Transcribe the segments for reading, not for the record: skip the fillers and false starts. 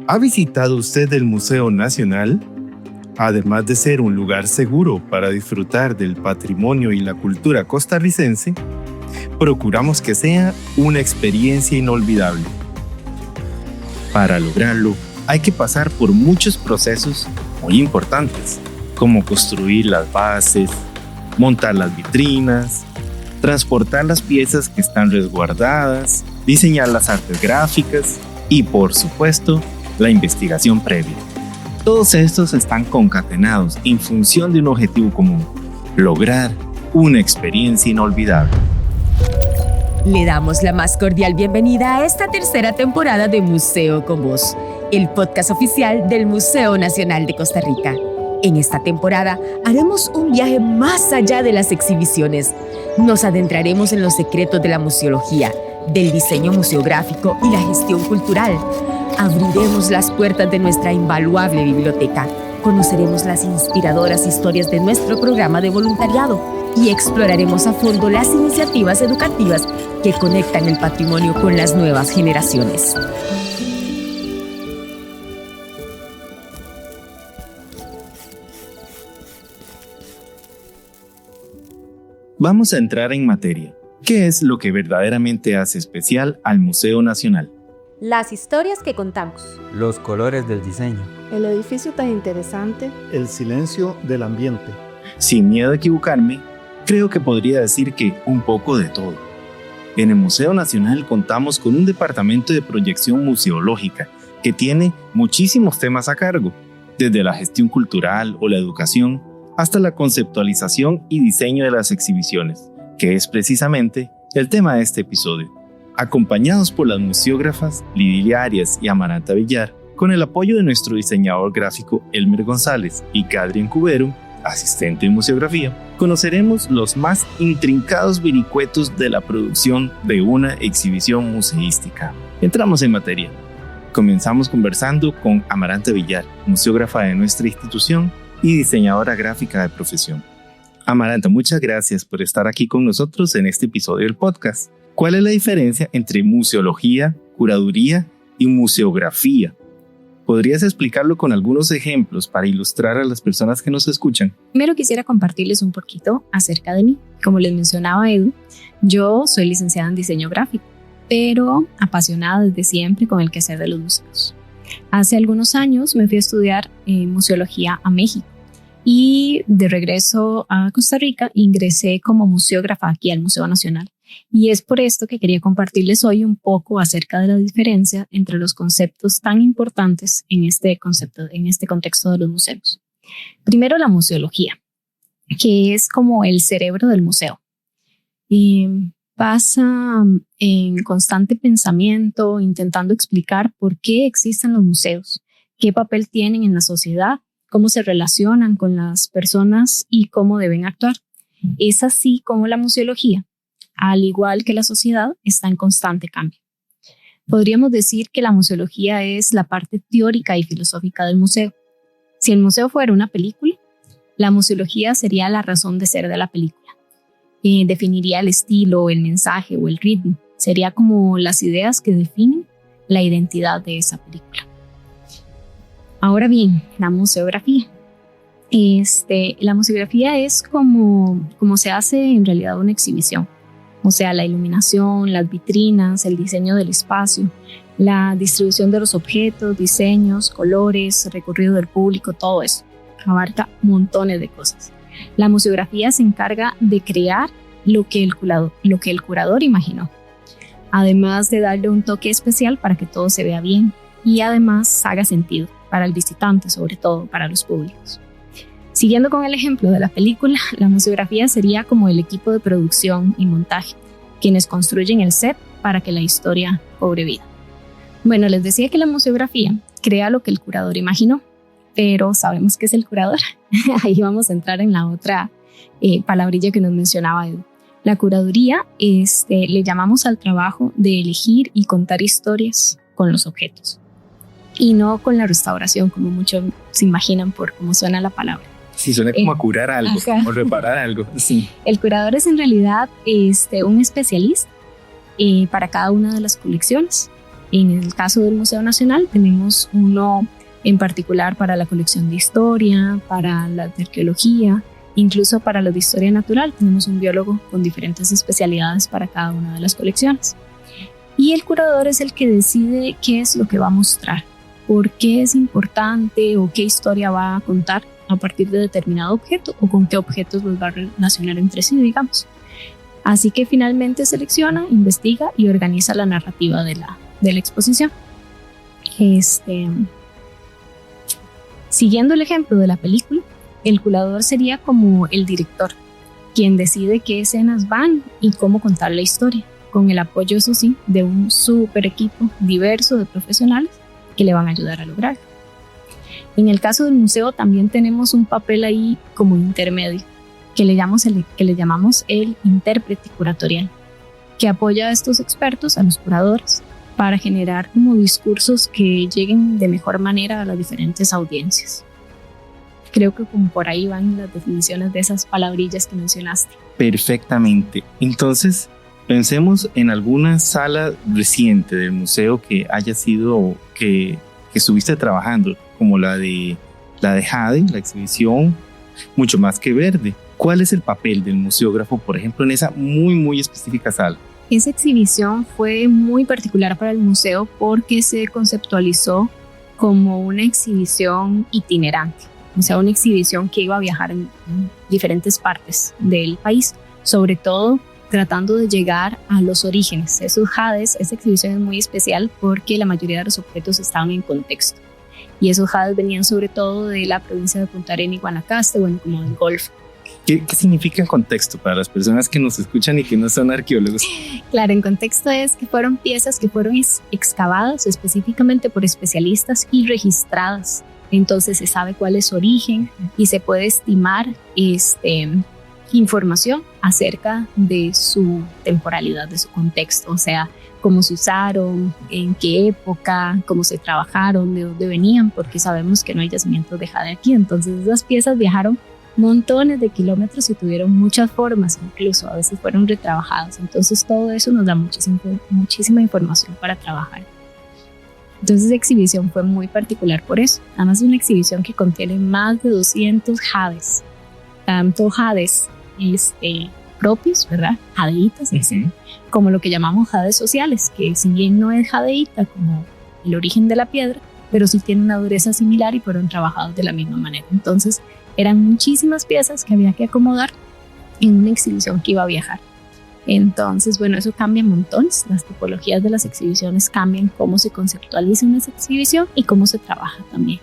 ¿Ha visitado usted el Museo Nacional? Además de ser un lugar seguro para disfrutar del patrimonio y la cultura costarricense, procuramos que sea una experiencia inolvidable. Para lograrlo, hay que pasar por muchos procesos muy importantes, como construir las bases, montar las vitrinas, transportar las piezas que están resguardadas, diseñar las artes gráficas y, por supuesto, la investigación previa. Todos estos están concatenados en función de un objetivo común: lograr una experiencia inolvidable. Le damos la más cordial bienvenida a esta tercera temporada de Museo con Voz, el podcast oficial del Museo Nacional de Costa Rica. En esta temporada haremos un viaje más allá de las exhibiciones. Nos adentraremos en los secretos de la museología, del diseño museográfico y la gestión cultural. Abriremos las puertas de nuestra invaluable biblioteca. Conoceremos las inspiradoras historias de nuestro programa de voluntariado y exploraremos a fondo las iniciativas educativas que conectan el patrimonio con las nuevas generaciones. Vamos a entrar en materia. ¿Qué es lo que verdaderamente hace especial al Museo Nacional? Las historias que contamos. Los colores del diseño. El edificio tan interesante. El silencio del ambiente. Sin miedo a equivocarme, creo que podría decir que un poco de todo. En el Museo Nacional contamos con un departamento de proyección museológica que tiene muchísimos temas a cargo, desde la gestión cultural o la educación hasta la conceptualización y diseño de las exhibiciones, que es precisamente el tema de este episodio. Acompañados por las museógrafas Lidilia Arias y Amaranta Villar, con el apoyo de nuestro diseñador gráfico Elmer González y Cadrian Cubero, asistente en museografía, conoceremos los más intrincados vericuetos de la producción de una exhibición museística. Entramos en materia. Comenzamos conversando con Amaranta Villar, museógrafa de nuestra institución y diseñadora gráfica de profesión. Amaranta, muchas gracias por estar aquí con nosotros en este episodio del podcast. ¿Cuál es la diferencia entre museología, curaduría y museografía? ¿Podrías explicarlo con algunos ejemplos para ilustrar a las personas que nos escuchan? Primero quisiera compartirles un poquito acerca de mí. Como les mencionaba Edu, yo soy licenciada en diseño gráfico, pero apasionada desde siempre con el quehacer de los museos. Hace algunos años me fui a estudiar museología a México y de regreso a Costa Rica ingresé como museógrafa aquí al Museo Nacional. Y es por esto que quería compartirles hoy un poco acerca de la diferencia entre los conceptos tan importantes en este contexto de los museos. Primero, la museología, que es como el cerebro del museo. Pasa en constante pensamiento, intentando explicar por qué existen los museos, qué papel tienen en la sociedad, cómo se relacionan con las personas y cómo deben actuar. Es así como la museología, al igual que la sociedad, está en constante cambio. Podríamos decir que la museología es la parte teórica y filosófica del museo. Si el museo fuera una película, la museología sería la razón de ser de la película. Definiría el estilo, el mensaje o el ritmo. Sería como las ideas que definen la identidad de esa película. Ahora bien, la museografía. La museografía es como se hace en realidad una exhibición. O sea, la iluminación, las vitrinas, el diseño del espacio, la distribución de los objetos, diseños, colores, recorrido del público, todo eso. Abarca montones de cosas. La museografía se encarga de crear lo que el curador imaginó, además de darle un toque especial para que todo se vea bien y además haga sentido para el visitante, sobre todo para los públicos. Siguiendo con el ejemplo de la película, la museografía sería como el equipo de producción y montaje, quienes construyen el set para que la historia cobre vida. Bueno, les decía que la museografía crea lo que el curador imaginó, pero ¿sabemos qué es el curador? Ahí vamos a entrar en la otra palabrilla que nos mencionaba Edu. La curaduría le llamamos al trabajo de elegir y contar historias con los objetos, y no con la restauración, como muchos se imaginan por cómo suena la palabra. Sí, suena como a curar algo, o reparar algo. Sí. El curador es en realidad un especialista para cada una de las colecciones. En el caso del Museo Nacional tenemos uno en particular para la colección de historia, para la de arqueología, incluso para la de historia natural. Tenemos un biólogo con diferentes especialidades para cada una de las colecciones. Y el curador es el que decide qué es lo que va a mostrar, por qué es importante o qué historia va a contar a partir de determinado objeto o con qué objetos los va a relacionar entre sí, digamos. Así que finalmente selecciona, investiga y organiza la narrativa de la exposición. Siguiendo el ejemplo de la película, el curador sería como el director, quien decide qué escenas van y cómo contar la historia, con el apoyo, eso sí, de un super equipo diverso de profesionales que le van a ayudar a lograrlo. En el caso del museo también tenemos un papel ahí como intermedio, que le llamamos el intérprete curatorial, que apoya a estos expertos, a los curadores, para generar como discursos que lleguen de mejor manera a las diferentes audiencias. Creo que como por ahí van las definiciones de esas palabrillas que mencionaste. Perfectamente. Entonces, pensemos en alguna sala reciente del museo que haya sido, que estuviste trabajando, como la de Jade, la exhibición Mucho Más que Verde. ¿Cuál es el papel del museógrafo, por ejemplo, en esa muy específica sala? Esa exhibición fue muy particular para el museo porque se conceptualizó como una exhibición itinerante, o sea, una exhibición que iba a viajar en diferentes partes del país, sobre todo tratando de llegar a los orígenes. Esos jades, esa exhibición es muy especial porque la mayoría de los objetos estaban en contexto, y esos jades venían sobre todo de la provincia de Punta Arenas y Guanacaste, bueno, como del Golfo. ¿Qué significa en contexto para las personas que nos escuchan y que no son arqueólogos? Claro, en contexto es que fueron piezas que fueron excavadas específicamente por especialistas y registradas. Entonces se sabe cuál es su origen y se puede estimar información acerca de su temporalidad, de su contexto, o sea, cómo se usaron, en qué época, cómo se trabajaron, de dónde venían, porque sabemos que no hay yacimientos de jade aquí. Entonces esas piezas viajaron montones de kilómetros y tuvieron muchas formas, incluso a veces fueron retrabajadas. Entonces todo eso nos da muchísima información para trabajar. Entonces la exhibición fue muy particular por eso. Además es una exhibición que contiene más de 200 jades, tanto jades propios, ¿verdad? Jadeitas, como lo que llamamos jades sociales, que si bien no es jadeíta como el origen de la piedra, pero sí tiene una dureza similar y fueron trabajados de la misma manera. Entonces eran muchísimas piezas que había que acomodar en una exhibición que iba a viajar. Entonces, bueno, eso cambia montones. Las tipologías de las exhibiciones cambian, cómo se conceptualiza una exhibición y cómo se trabaja también.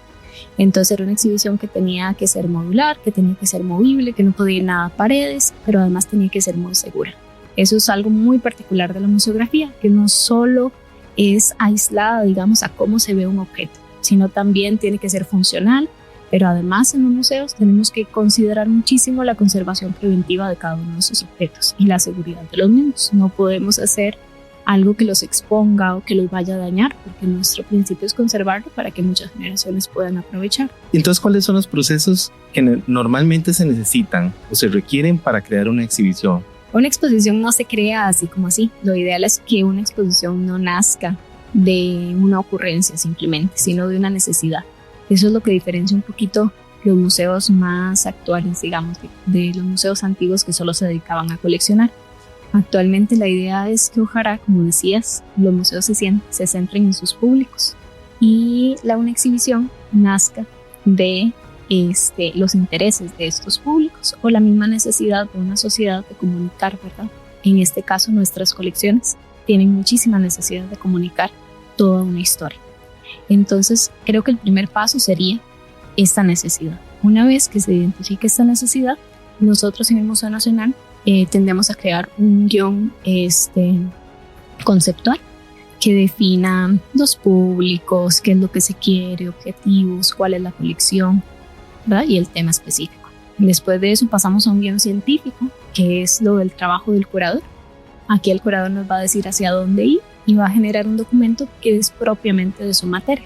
Entonces era una exhibición que tenía que ser modular, que tenía que ser movible, que no podía ir nada a paredes, pero además tenía que ser muy segura. Eso es algo muy particular de la museografía, que no solo es aislada, digamos, a cómo se ve un objeto, sino también tiene que ser funcional. Pero además en los museos tenemos que considerar muchísimo la conservación preventiva de cada uno de esos objetos y la seguridad de los mismos. No podemos hacer algo que los exponga o que los vaya a dañar, porque nuestro principio es conservarlo para que muchas generaciones puedan aprovechar. Entonces, ¿cuáles son los procesos que normalmente se necesitan o se requieren para crear una exhibición? Una exposición no se crea así como así. Lo ideal es que una exposición no nazca de una ocurrencia simplemente, sino de una necesidad. Eso es lo que diferencia un poquito los museos más actuales, digamos, de los museos antiguos que solo se dedicaban a coleccionar. Actualmente la idea es que ojalá, como decías, los museos se centren en sus públicos y una exhibición nazca de los intereses de estos públicos o la misma necesidad de una sociedad de comunicar, ¿verdad? En este caso, nuestras colecciones tienen muchísima necesidad de comunicar toda una historia. Entonces, creo que el primer paso sería esta necesidad. Una vez que se identifique esta necesidad, nosotros en el Museo Nacional tendemos a crear un guión conceptual que defina los públicos, qué es lo que se quiere, objetivos, cuál es la colección, ¿verdad? Y el tema específico. Después de eso pasamos a un guión científico, que es lo del trabajo del curador. Aquí el curador nos va a decir hacia dónde ir y va a generar un documento que es propiamente de su materia,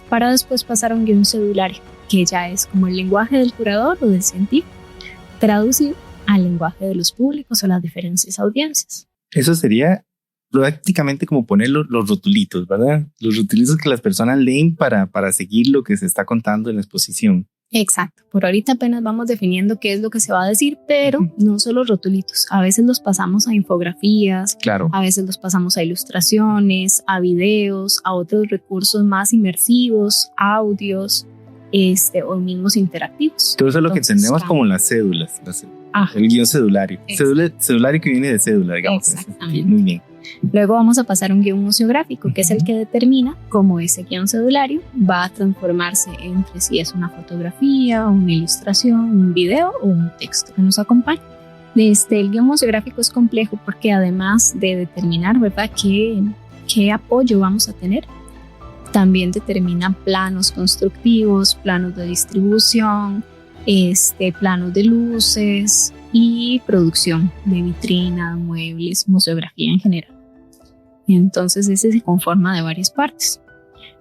para después pasar a un guión cedulario, que ya es como el lenguaje del curador o del científico, traducido al lenguaje de los públicos o las diferentes audiencias. Eso sería prácticamente como poner los rotulitos, ¿verdad? Los rotulitos que las personas leen para seguir lo que se está contando en la exposición. Exacto. Por ahorita apenas vamos definiendo qué es lo que se va a decir, pero no solo rotulitos. A veces los pasamos a infografías, claro. A veces los pasamos a ilustraciones, a videos, a otros recursos más inmersivos, audios, o mismos interactivos. Todo eso es lo que entendemos como las cédulas, el guión cedulario. Cedulario que viene de cédula, digamos. Exactamente. Muy bien. Luego vamos a pasar a un guión museográfico, que es el que determina cómo ese guión cedulario va a transformarse entre si es una fotografía, una ilustración, un video o un texto que nos acompaña. El guión museográfico es complejo porque además de determinar, ¿verdad?, qué apoyo vamos a tener, también determina planos constructivos, planos de distribución, planos de luces y producción de vitrina, muebles, museografía en general. Entonces ese se conforma de varias partes.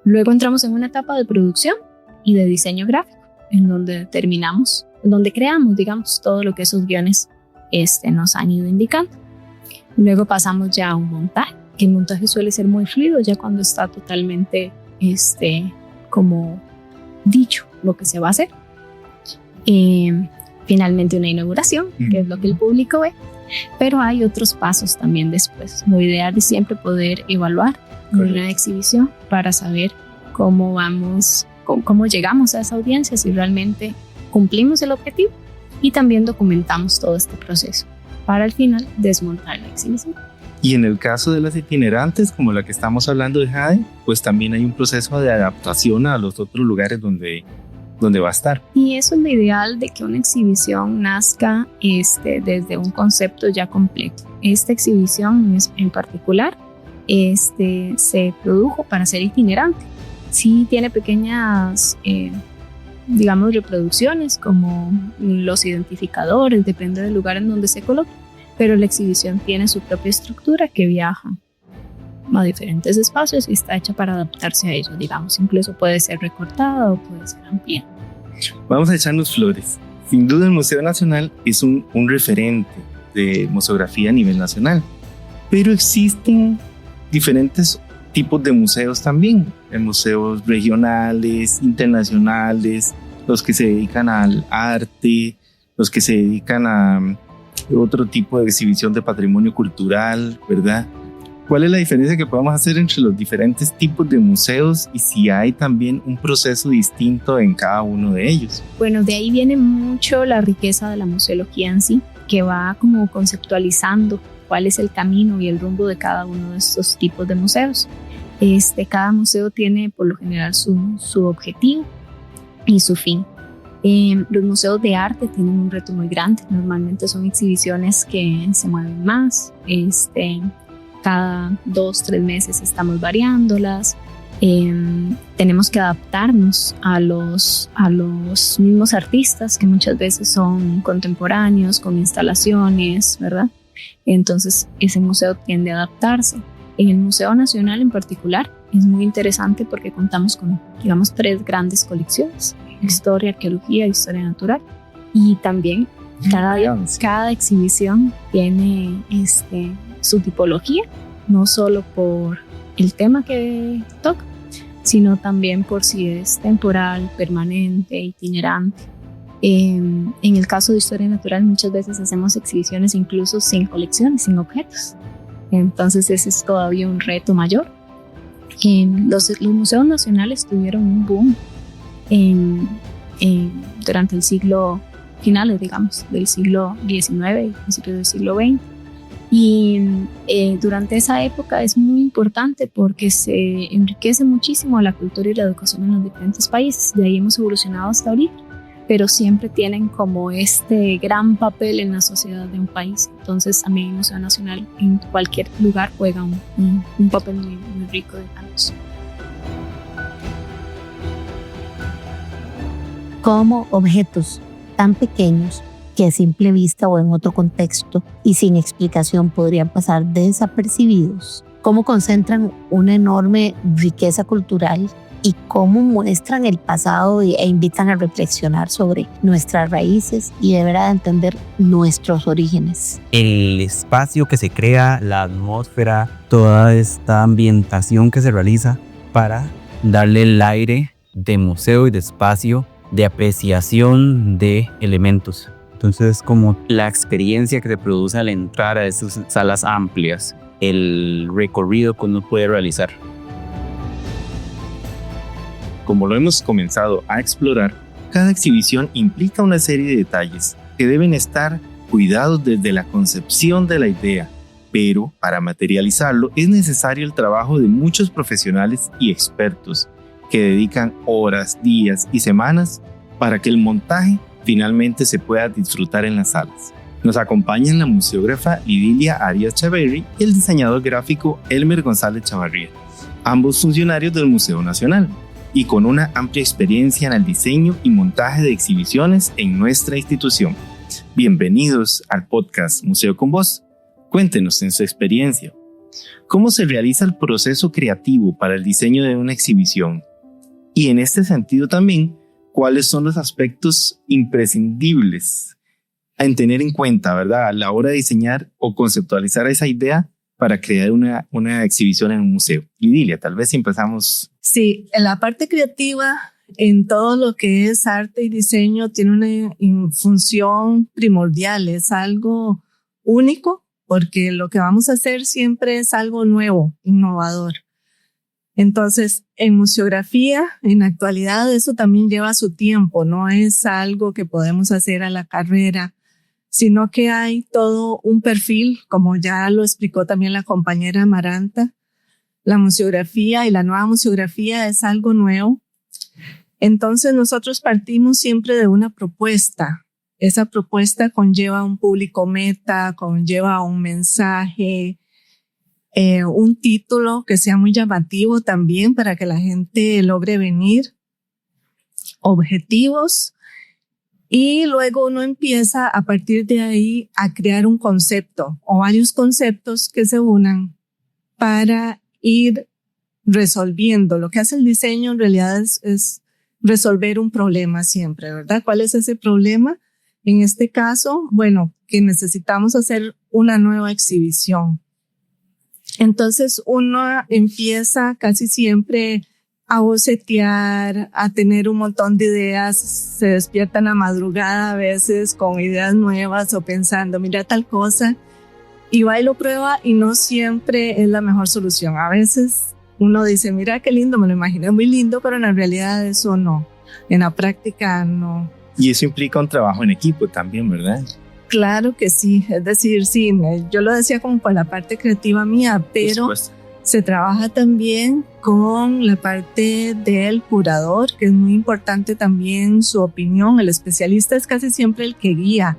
Luego entramos en una etapa de producción y de diseño gráfico, en donde creamos, digamos, todo lo que esos guiones nos han ido indicando. Luego pasamos ya a un montaje, que el montaje suele ser muy fluido ya cuando está totalmente como dicho lo que se va a hacer. Finalmente una inauguración, que es lo que el público ve, pero hay otros pasos también después. Lo ideal es siempre poder evaluar una exhibición para saber cómo llegamos a esa audiencia, si realmente cumplimos el objetivo, y también documentamos todo este proceso para al final desmontar la exhibición. Y en el caso de las itinerantes, como la que estamos hablando de Jade, pues también hay un proceso de adaptación a los otros lugares donde va a estar. Y eso es lo ideal de que una exhibición nazca desde un concepto ya completo. Esta exhibición en particular se produjo para ser itinerante. Sí tiene pequeñas, digamos, reproducciones como los identificadores, depende del lugar en donde se coloque, pero la exhibición tiene su propia estructura que viaja a diferentes espacios y está hecha para adaptarse a ellos, digamos. Incluso puede ser recortada o puede ser ampliada. Vamos a echarnos flores. Sin duda el Museo Nacional es un referente de museografía a nivel nacional, pero existen diferentes tipos de museos también, museos regionales, internacionales, los que se dedican al arte, los que se dedican a otro tipo de exhibición de patrimonio cultural, ¿verdad? ¿Cuál es la diferencia que podemos hacer entre los diferentes tipos de museos y si hay también un proceso distinto en cada uno de ellos? Bueno, de ahí viene mucho la riqueza de la museología en sí, que va como conceptualizando cuál es el camino y el rumbo de cada uno de estos tipos de museos. Cada museo tiene por lo general su objetivo y su fin. Los museos de arte tienen un reto muy grande. Normalmente son exhibiciones que se mueven más. Cada 2-3 meses estamos variándolas. Tenemos que adaptarnos a los mismos artistas que muchas veces son contemporáneos, con instalaciones, ¿verdad? Entonces ese museo tiende a adaptarse. En el Museo Nacional en particular es muy interesante porque contamos con, digamos, 3 grandes colecciones: historia, arqueología, historia natural. Y también cada exhibición tiene su tipología, no solo por el tema que toca, sino también por si es temporal, permanente, itinerante. En el caso de historia natural muchas veces hacemos exhibiciones incluso sin colecciones, sin objetos. Entonces ese es todavía un reto mayor. Los museos nacionales tuvieron un boom durante el siglo finales, digamos, del siglo XIX y principios del siglo XX. Y durante esa época es muy importante porque se enriquece muchísimo la cultura y la educación en los diferentes países. De ahí hemos evolucionado hasta ahorita, pero siempre tienen como gran papel en la sociedad de un país. Entonces también el Museo Nacional en cualquier lugar juega un papel muy, muy rico de cambios. Como objetos tan pequeños que a simple vista o en otro contexto y sin explicación podrían pasar desapercibidos, cómo concentran una enorme riqueza cultural y cómo muestran el pasado e invitan a reflexionar sobre nuestras raíces y de verdad entender nuestros orígenes. El espacio que se crea, la atmósfera, toda esta ambientación que se realiza para darle el aire de museo y de espacio, de apreciación de elementos. Entonces, como la experiencia que se produce al entrar a esas salas amplias, el recorrido que uno puede realizar. Como lo hemos comenzado a explorar, cada exhibición implica una serie de detalles que deben estar cuidados desde la concepción de la idea, pero para materializarlo es necesario el trabajo de muchos profesionales y expertos que dedican horas, días y semanas para que el montaje finalmente se pueda disfrutar en las salas. Nos acompañan la museógrafa Lidilia Arias Chaverri y el diseñador gráfico Elmer González Chavarría, ambos funcionarios del Museo Nacional y con una amplia experiencia en el diseño y montaje de exhibiciones en nuestra institución. Bienvenidos al podcast Museo con Voz. Cuéntenos en su experiencia, ¿cómo se realiza el proceso creativo para el diseño de una exhibición? Y en este sentido también, ¿cuáles son los aspectos imprescindibles en tener en cuenta, ¿verdad?, a la hora de diseñar o conceptualizar esa idea para crear una exhibición en un museo? Lidilia, tal vez empezamos. Sí, en la parte creativa, en todo lo que es arte y diseño, tiene una función primordial, es algo único, porque lo que vamos a hacer siempre es algo nuevo, innovador. Entonces, en museografía, en la actualidad, eso también lleva su tiempo, no es algo que podemos hacer a la carrera, sino que hay todo un perfil, como ya lo explicó también la compañera Amaranta. La museografía y la nueva museografía es algo nuevo. Entonces nosotros partimos siempre de una propuesta. Esa propuesta conlleva un público meta, conlleva un mensaje, un título que sea muy llamativo también para que la gente logre venir, objetivos, y luego uno empieza a partir de ahí a crear un concepto o varios conceptos que se unan para ir resolviendo. Lo que hace el diseño en realidad es resolver un problema siempre, ¿verdad? ¿Cuál es ese problema? En este caso, bueno, que necesitamos hacer una nueva exhibición. Entonces uno empieza casi siempre a bocetear, a tener un montón de ideas, se despiertan a madrugada a veces con ideas nuevas o pensando, mira tal cosa, y va y lo prueba y no siempre es la mejor solución. A veces uno dice, mira qué lindo, me lo imaginé muy lindo, pero en la realidad eso no, en la práctica no. Y eso implica un trabajo en equipo también, ¿verdad? Claro que sí, es decir, sí, yo lo decía como por la parte creativa mía, pero se trabaja también con la parte del curador, que es muy importante también su opinión. El especialista es casi siempre el que guía.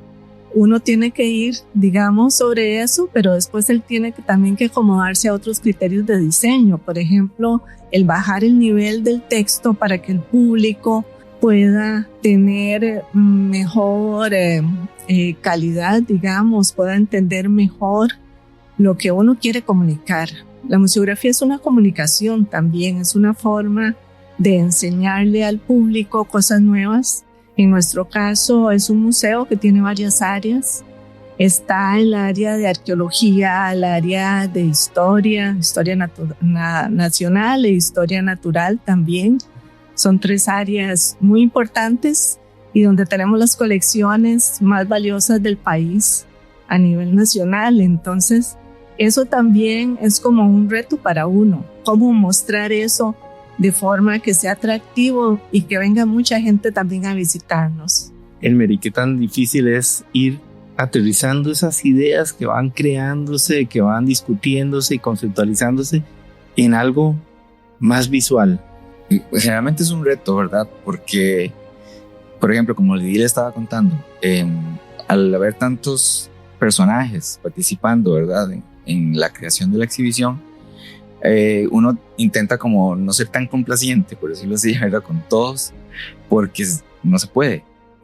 Uno tiene que ir, digamos, sobre eso, pero después él tiene que también que acomodarse a otros criterios de diseño. Por ejemplo, el bajar el nivel del texto para que el público pueda tener mejor calidad, digamos, pueda entender mejor lo que uno quiere comunicar. La museografía es una comunicación también, es una forma de enseñarle al público cosas nuevas. En nuestro caso es un museo que tiene varias áreas. Está el área de arqueología, el área de historia nacional e historia natural también. Son 3 áreas muy importantes y donde tenemos las colecciones más valiosas del país a nivel nacional. Entonces, eso también es como un reto para uno, cómo mostrar eso de forma que sea atractivo y que venga mucha gente también a visitarnos. Elmer, ¿y qué tan difícil es ir aterrizando esas ideas que van creándose, que van discutiéndose y conceptualizándose en algo más visual? Generalmente es un reto, ¿verdad? Porque, por ejemplo, como Lidia le estaba contando, al haber tantos personajes participando, ¿verdad?, en la creación de la exhibición, uno intenta como no ser tan complaciente, por decirlo así, ¿verdad?, con todos, porque no se puede.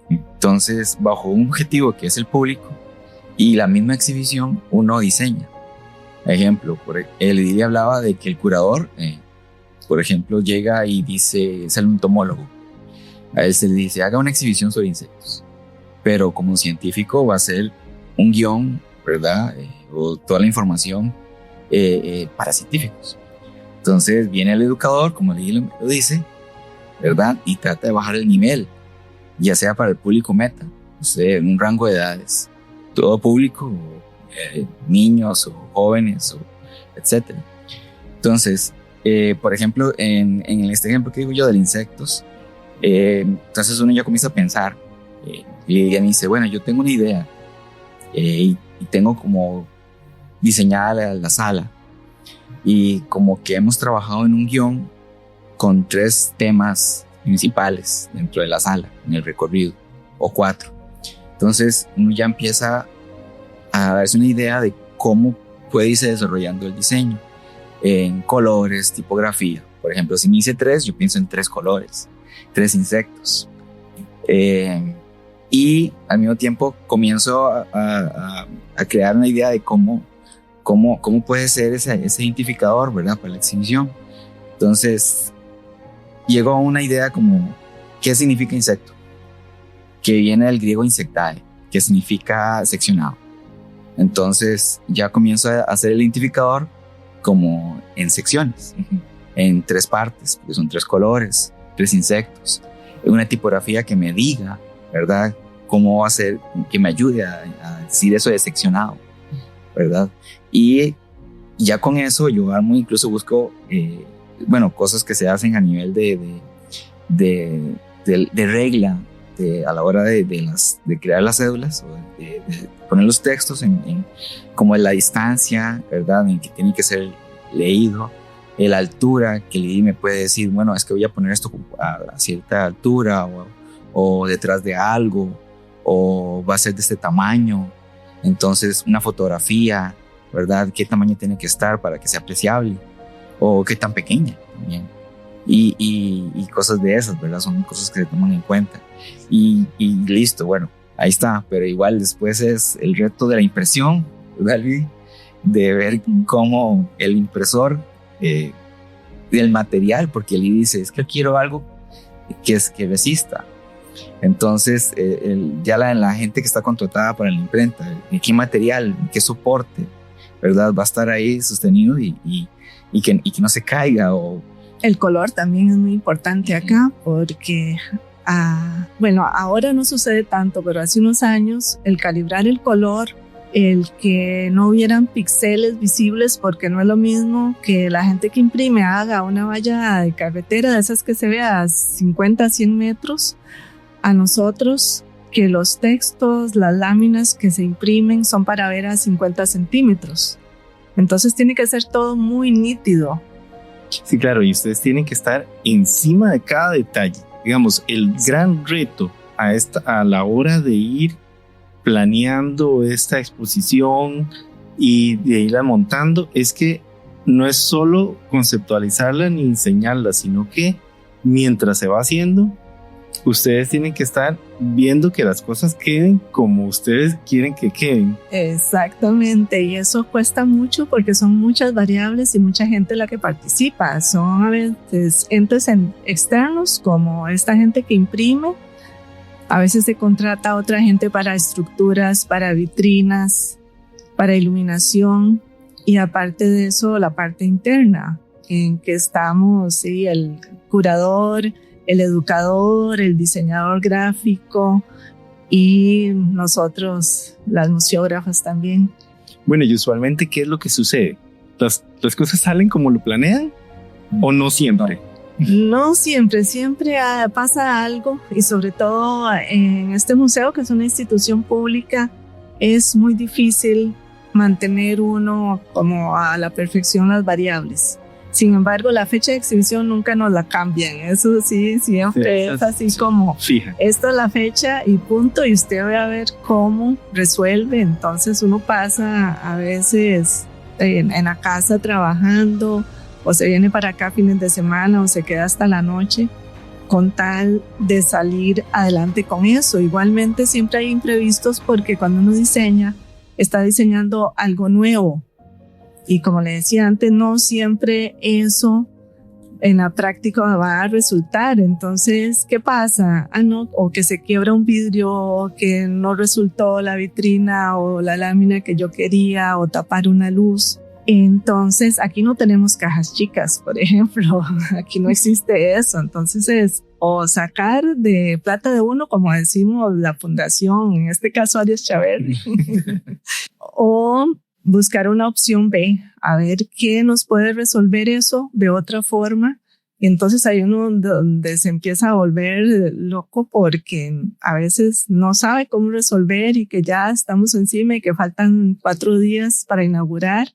Entonces, bajo un objetivo que es el público y la misma exhibición, uno diseña. Ejemplo, Lidia hablaba de que el curador por ejemplo, llega y dice, es el entomólogo, a él se le dice, haga una exhibición sobre insectos, pero como científico va a ser un guión, ¿verdad? O toda la información para científicos. Entonces viene el educador, como le lo dice, ¿verdad? Y trata de bajar el nivel, ya sea para el público meta, o sea, en un rango de edades, todo público, niños o jóvenes, etc. Entonces, por ejemplo, en este ejemplo que digo yo de los insectos, entonces uno ya comienza a pensar, y ella me dice, bueno, yo tengo una idea, y tengo como diseñada la sala, y como que hemos trabajado en un guión con 3 temas principales dentro de la sala, en el recorrido, o 4. Entonces uno ya empieza a darse una idea de cómo puede irse desarrollando el diseño en colores, tipografía. Por ejemplo, si me hice 3, yo pienso en 3 colores, 3 insectos. Y al mismo tiempo comienzo a crear una idea de cómo puede ser ese identificador, ¿verdad? Para la exhibición. Entonces, llego a una idea como, ¿qué significa insecto? Que viene del griego insectae, que significa seccionado. Entonces, ya comienzo a hacer el identificador como en secciones, en 3 partes, porque son 3 colores, 3 insectos. Una tipografía que me diga, ¿verdad? Cómo va a ser, que me ayude a decir eso de seccionado, ¿verdad? Y ya con eso yo incluso busco, cosas que se hacen a nivel de regla a la hora de crear las cédulas, o de poner los textos como en la distancia, ¿verdad? En que tiene que ser leído, la altura, que el IDI me puede decir, bueno, es que voy a poner esto a cierta altura, o detrás de algo, o va a ser de este tamaño. Entonces, una fotografía, ¿verdad? ¿Qué tamaño tiene que estar para que sea apreciable? O qué tan pequeña también. Y cosas de esas, ¿verdad? Son cosas que se toman en cuenta. Y listo, bueno, ahí está. Pero igual después es el reto de la impresión, ¿verdad, Luis? De ver cómo el impresor, del material, porque él dice, es que quiero algo que resista. Entonces, ya la gente que está contratada para la imprenta, qué material, qué soporte, ¿verdad? Va a estar ahí sostenido y que no se caiga. El color también es muy importante acá, porque, ahora no sucede tanto, pero hace unos años el calibrar el color, el que no hubieran píxeles visibles, porque no es lo mismo que la gente que imprime haga una valla de carretera de esas que se ve a 50, 100 metros, a nosotros que los textos, las láminas que se imprimen son para ver a 50 centímetros. Entonces tiene que ser todo muy nítido. Sí, claro, y ustedes tienen que estar encima de cada detalle. Digamos, el gran reto a la hora de ir planeando esta exposición y de irla montando es que no es solo conceptualizarla ni enseñarla, sino que mientras se va haciendo, ustedes tienen que estar viendo que las cosas queden como ustedes quieren que queden. Exactamente, y eso cuesta mucho porque son muchas variables y mucha gente la que participa. Son a veces entes externos, como esta gente que imprime. A veces se contrata a otra gente para estructuras, para vitrinas, para iluminación, y aparte de eso, la parte interna, en que estamos, sí, el curador, el educador, el diseñador gráfico y nosotros, las museógrafas también. Bueno, y usualmente, ¿qué es lo que sucede? ¿Las cosas salen como lo planean o no siempre? No siempre, siempre pasa algo, y sobre todo en este museo, que es una institución pública, es muy difícil mantener uno como a la perfección las variables. Sin embargo, la fecha de exhibición nunca nos la cambian. Eso sí, siempre es así como fija. Esta es la fecha y punto, y usted va a ver cómo resuelve. Entonces uno pasa a veces en la casa trabajando, o se viene para acá fines de semana, o se queda hasta la noche, con tal de salir adelante con eso. Igualmente siempre hay imprevistos, porque cuando uno diseña, está diseñando algo nuevo. Y como le decía antes, no siempre eso en la práctica va a resultar. Entonces, ¿qué pasa? No, o que se quiebra un vidrio, o que no resultó la vitrina o la lámina que yo quería, o tapar una luz. Entonces, aquí no tenemos cajas chicas, por ejemplo. Aquí no existe eso. Entonces es o sacar de plata de uno, como decimos la fundación, en este caso Arias Chaverri, o buscar una opción B, a ver qué nos puede resolver eso de otra forma. Y entonces hay uno donde se empieza a volver loco porque a veces no sabe cómo resolver y que ya estamos encima y que faltan 4 días para inaugurar.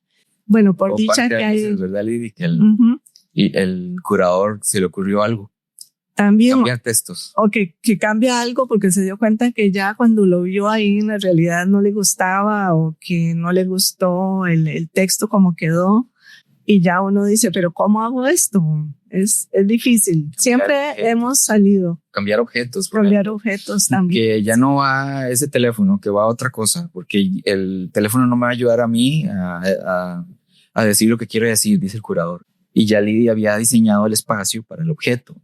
Bueno, por o dicha que hay... Es verdad, Lidy, que el curador se le ocurrió algo. También, cambiar textos. O que cambia algo porque se dio cuenta que ya cuando lo vio ahí en la realidad no le gustaba, o que no le gustó el texto como quedó, y ya uno dice, pero ¿cómo hago esto? Es difícil. Siempre hemos salido. Cambiar objetos. Cambiar objetos también. Que ya no va a ese teléfono, que va a otra cosa, porque el teléfono no me va a ayudar a mí a decir lo que quiero decir, dice el curador. Y ya Lidia había diseñado el espacio para el objeto,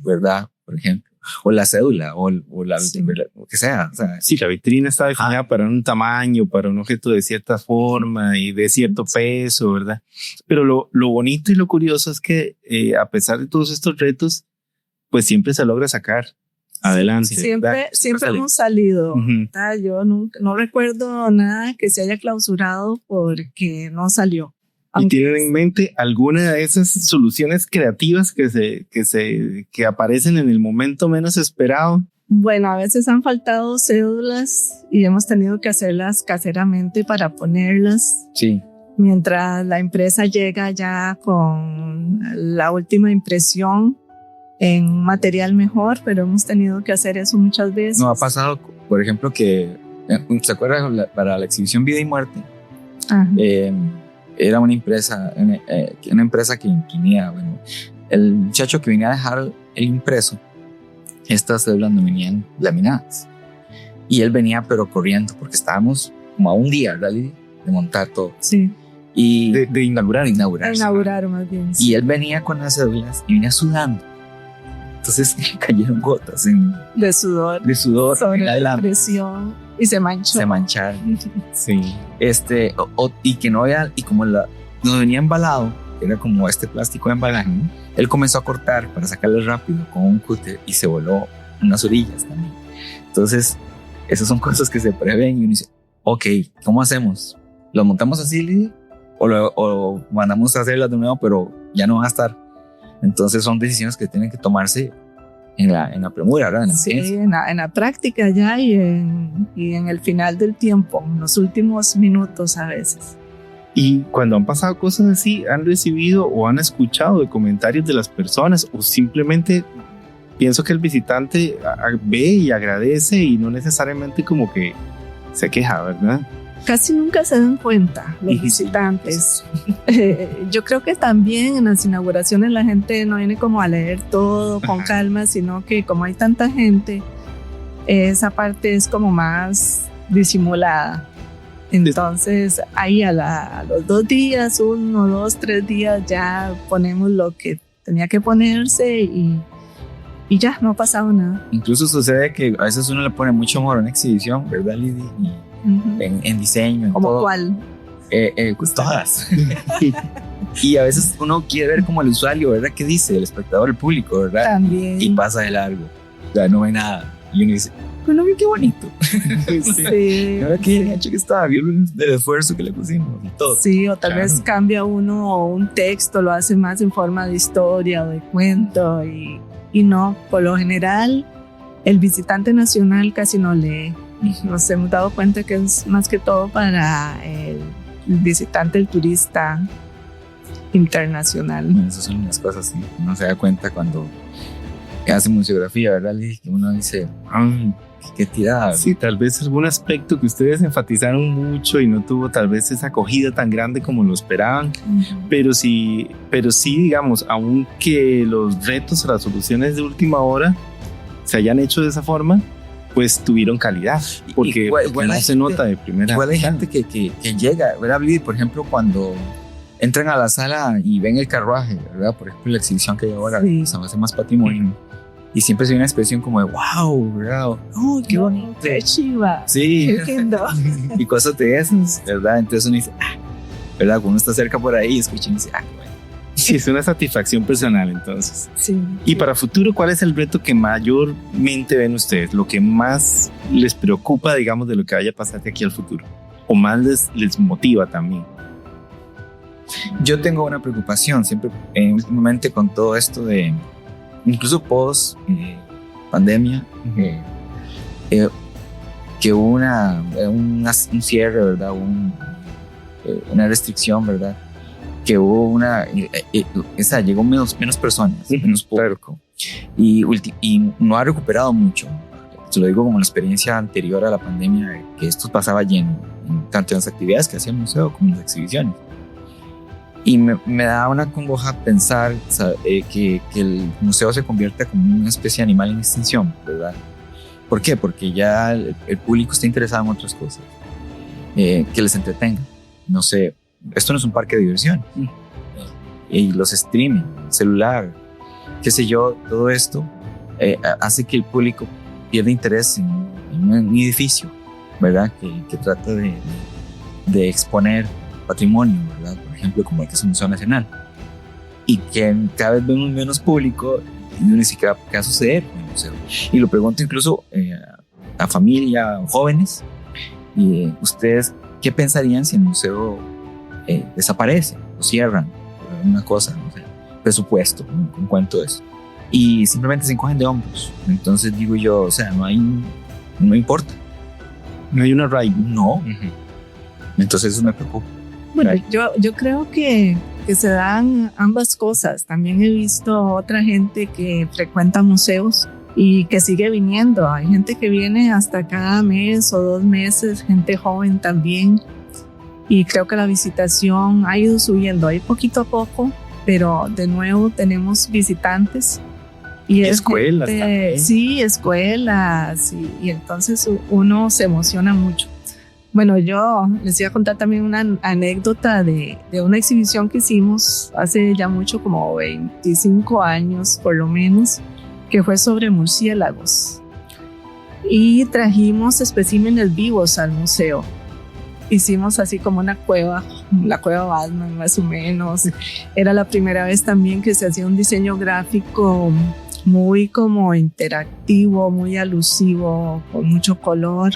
¿verdad? Por ejemplo, o la cédula, o la, Sí. lo que sea. O sea, Sí, la vitrina está definida para un tamaño, para un objeto de cierta forma y de cierto peso, ¿verdad? Pero lo bonito y lo curioso es que a pesar de todos estos retos, pues siempre se logra sacar adelante. Siempre hemos salido. ¿Verdad? Yo no recuerdo nada que se haya clausurado porque no salió. ¿Y tienen en mente alguna de esas soluciones creativas que aparecen en el momento menos esperado? Bueno, a veces han faltado cédulas y hemos tenido que hacerlas caseramente para ponerlas. Sí. Mientras la empresa llega ya con la última impresión en material mejor, pero hemos tenido que hacer eso muchas veces. No ha pasado, por ejemplo, que ¿se acuerdan para la exhibición Vida y Muerte? Ajá. Era una empresa que imprimía. Bueno, el muchacho que venía a dejar el impreso, estas cédulas no venían laminadas, y él venía pero corriendo porque estábamos como a un día, ¿verdad, Lidia? De montar todo. Sí. Y de inaugurar. Inaugurar más bien. Y él venía con las cédulas y venía sudando. Entonces cayeron gotas de sudor sobre la presión y se manchó. Se mancharon. Sí. Y que no había, y como no venía embalado, era como este plástico de embalaje, ¿no? Él comenzó a cortar para sacarlo rápido con un cúter y se voló unas orillas también. Entonces, esas son cosas que se prevén y uno dice, ok, ¿cómo hacemos? ¿Lo montamos así, Lidia? ¿O mandamos a hacerlas de nuevo, pero ya no van a estar? Entonces son decisiones que tienen que tomarse en la premura, ¿verdad? Sí, en la práctica ya y en el final del tiempo, en los últimos minutos a veces. Y cuando han pasado cosas así, ¿han recibido o han escuchado de comentarios de las personas, o simplemente pienso que el visitante ve y agradece y no necesariamente como que se queja, ¿verdad? Casi nunca se dan cuenta los visitantes. Yo creo que también en las inauguraciones la gente no viene como a leer todo con calma, sino que como hay tanta gente, esa parte es como más disimulada. Entonces ahí a los 2 días, 1, 2, 3 días ya ponemos lo que tenía que ponerse y ya no ha pasado nada. Incluso sucede que a veces uno le pone mucho amor a una exhibición, ¿verdad, Lidia? En diseño, en ¿Cómo todo. cuál? Pues todas. Y a veces uno quiere ver como el usuario, ¿verdad? ¿Qué dice el espectador, el público, verdad? También. Y pasa de largo, o sea, no ve nada. Y uno dice, bueno, qué bonito. Sí. Ahora qué bien hecho que estaba, vio el esfuerzo que le pusimos y todo. Sí, o tal vez cambia uno un texto, lo hace más en forma de historia o de cuento y no, por lo general el visitante nacional casi no lee. Nos hemos dado cuenta que es más que todo para el visitante, el turista internacional. Bueno, esas son las cosas que uno se da cuenta cuando hace museografía, ¿verdad? Que uno dice, qué tirada. Sí, tal vez algún aspecto que ustedes enfatizaron mucho y no tuvo tal vez esa acogida tan grande como lo esperaban, pero sí, digamos, aunque los retos o las soluciones de última hora se hayan hecho de esa forma, pues tuvieron calidad, porque no se nota de primera. Igual hay gente que llega, ¿verdad? Por ejemplo, cuando entran a la sala y ven el carruaje, ¿verdad? Por ejemplo, la exhibición que hay ahora, San José Más Patrimonio. Y siempre se ve una expresión como de wow, ¿verdad? ¡Oh, qué bonito! ¡Qué chiva! Sí. ¡Qué lindo! Y cosas de esas, ¿verdad? Entonces uno dice, ¿verdad? Cuando uno está cerca por ahí, escucha y dice, qué bueno. Sí, es una satisfacción personal, entonces. Sí. Y para futuro, ¿cuál es el reto que mayormente ven ustedes? Lo que más les preocupa, digamos, de lo que vaya a pasar de aquí al futuro. O más les motiva también. Yo tengo una preocupación siempre, últimamente con todo esto de, incluso post pandemia, que hubo un cierre, ¿verdad? Una restricción, ¿verdad? Que hubo llegó menos personas, menos público. Y no ha recuperado mucho. Te lo digo como la experiencia anterior a la pandemia, que esto pasaba lleno, tanto en las actividades que hacía el museo como en las exhibiciones. Y me da una congoja pensar que el museo se convierta como una especie de animal en extinción, ¿verdad? ¿Por qué? Porque ya el público está interesado en otras cosas, que les entretenga. No sé, esto no es un parque de diversión. Y los streaming, celular, qué sé yo, todo esto hace que el público pierda interés en un edificio, ¿verdad? Que trata de exponer patrimonio, ¿verdad? Por ejemplo, como el que es el Museo Nacional. Y que cada vez vemos menos público y no dice qué va a suceder con el museo. Y lo pregunto incluso a familia, a jóvenes, y ustedes, ¿qué pensarían si el museo desaparece o cierran por alguna cosa, no sé, presupuesto, un cuento de eso? Y simplemente se encogen de hombros. Entonces digo yo, o sea, no importa. No hay una raíz. No. Entonces eso me preocupa. Bueno, yo creo que se dan ambas cosas. También he visto otra gente que frecuenta museos y que sigue viniendo. Hay gente que viene hasta cada mes o 2 meses, gente joven también. Y creo que la visitación ha ido subiendo ahí poquito a poco, pero de nuevo tenemos visitantes. Y escuelas también. Sí, escuelas. Y entonces uno se emociona mucho. Bueno, yo les iba a contar también una anécdota de una exhibición que hicimos hace ya mucho, como 25 años por lo menos, que fue sobre murciélagos. Y trajimos especímenes vivos al museo. Hicimos así como una cueva, la cueva Batman más o menos. Era la primera vez también que se hacía un diseño gráfico muy como interactivo, muy alusivo, con mucho color.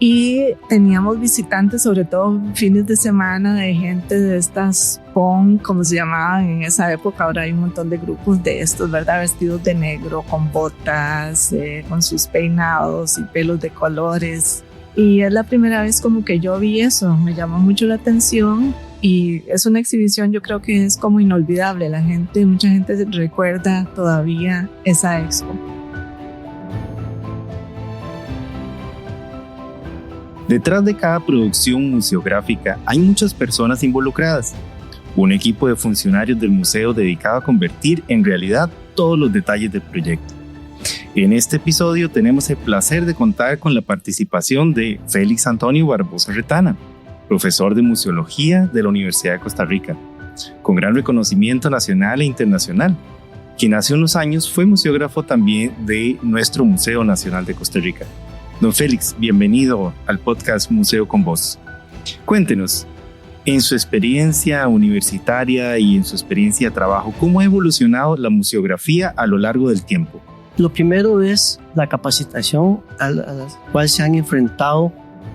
Y teníamos visitantes, sobre todo fines de semana, de gente de estas punk, como se llamaban en esa época. Ahora hay un montón de grupos de estos, ¿verdad? Vestidos de negro, con botas, con sus peinados y pelos de colores. Y es la primera vez como que yo vi eso, me llamó mucho la atención. Y es una exhibición, yo creo que es como inolvidable. Mucha gente recuerda todavía esa expo. Detrás de cada producción museográfica hay muchas personas involucradas. Un equipo de funcionarios del museo dedicado a convertir en realidad todos los detalles del proyecto. En este episodio tenemos el placer de contar con la participación de Félix Antonio Barbosa Retana, profesor de museología de la Universidad de Costa Rica, con gran reconocimiento nacional e internacional, quien hace unos años fue museógrafo también de nuestro Museo Nacional de Costa Rica. Don Félix, bienvenido al podcast Museo con Voz. Cuéntenos, en su experiencia universitaria y en su experiencia de trabajo, ¿cómo ha evolucionado la museografía a lo largo del tiempo? Lo primero es la capacitación a la cual se han enfrentado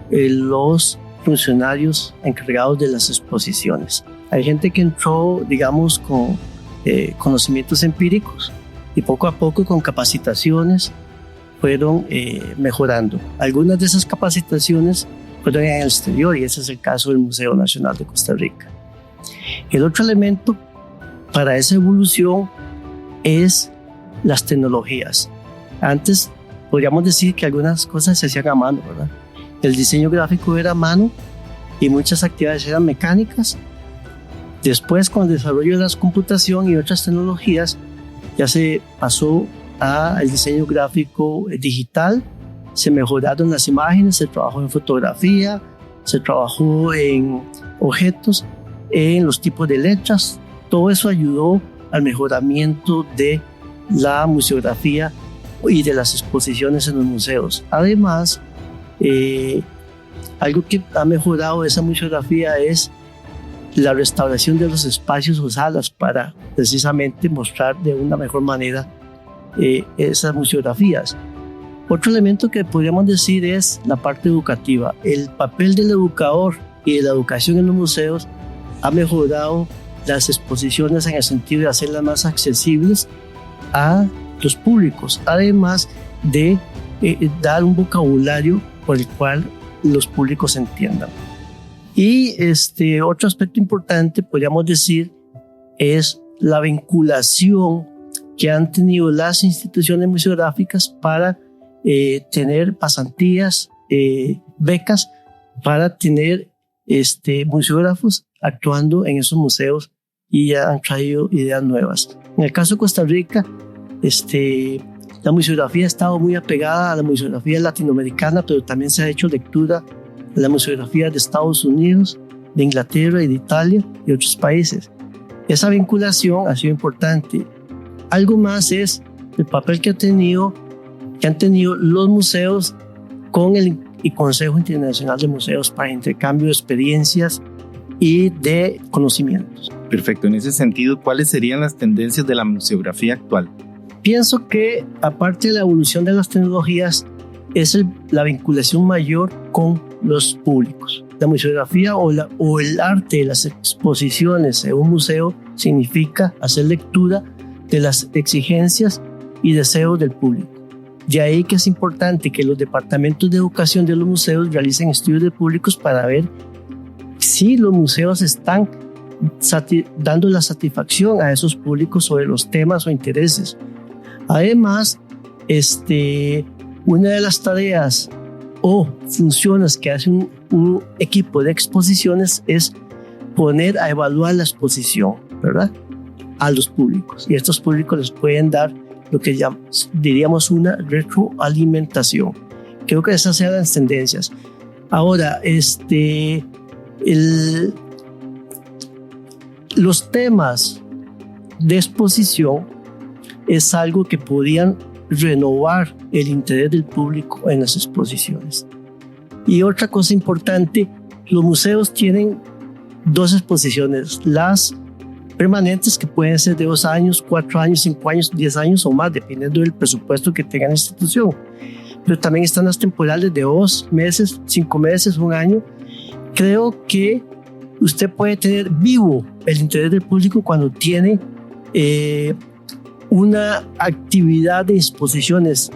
los funcionarios encargados de las exposiciones. Hay gente que entró, digamos, con conocimientos empíricos y poco a poco con capacitaciones fueron mejorando. Algunas de esas capacitaciones fueron en el exterior y ese es el caso del Museo Nacional de Costa Rica. El otro elemento para esa evolución es las tecnologías. Antes podríamos decir que algunas cosas se hacían a mano, ¿verdad? El diseño gráfico era a mano y muchas actividades eran mecánicas. Después, con el desarrollo de la computación y otras tecnologías, ya se pasó al diseño gráfico digital, se mejoraron las imágenes, se trabajó en fotografía, se trabajó en objetos en los tipos de letras. Todo eso ayudó al mejoramiento de la museografía y de las exposiciones en los museos. Además, algo que ha mejorado esa museografía es la restauración de los espacios o salas para precisamente mostrar de una mejor manera esas museografías. Otro elemento que podríamos decir es la parte educativa. El papel del educador y de la educación en los museos ha mejorado las exposiciones en el sentido de hacerlas más accesibles a los públicos, además de dar un vocabulario por el cual los públicos entiendan. Y otro aspecto importante, podríamos decir, es la vinculación que han tenido las instituciones museográficas para tener pasantías, becas, para tener museógrafos actuando en esos museos, y ya han traído ideas nuevas. En el caso de Costa Rica, la museografía ha estado muy apegada a la museografía latinoamericana, pero también se ha hecho lectura de la museografía de Estados Unidos, de Inglaterra y de Italia y otros países. Esa vinculación ha sido importante. Algo más es el papel que han tenido los museos con el Consejo Internacional de Museos para intercambio de experiencias y de conocimientos. Perfecto. En ese sentido, ¿cuáles serían las tendencias de la museografía actual? Pienso que, aparte de la evolución de las tecnologías, es la vinculación mayor con los públicos. La museografía o el arte de las exposiciones en un museo significa hacer lectura de las exigencias y deseos del público. De ahí que es importante que los departamentos de educación de los museos realicen estudios de públicos para ver si los museos están dando la satisfacción a esos públicos sobre los temas o intereses. Además, una de las tareas o funciones que hace un equipo de exposiciones es poner a evaluar la exposición, ¿verdad?, a los públicos. Y estos públicos les pueden dar lo que diríamos una retroalimentación. Creo que esas sean las tendencias. Ahora, los temas de exposición es algo que podían renovar el interés del público en las exposiciones. Y otra cosa importante, los museos tienen dos exposiciones, las permanentes, que pueden ser de 2 años, 4 años, 5 años, 10 años o más, dependiendo del presupuesto que tenga la institución. Pero también están las temporales de 2 meses, 5 meses, 1 año. Creo que usted puede tener vivo el interés del público cuando tiene una actividad de exposiciones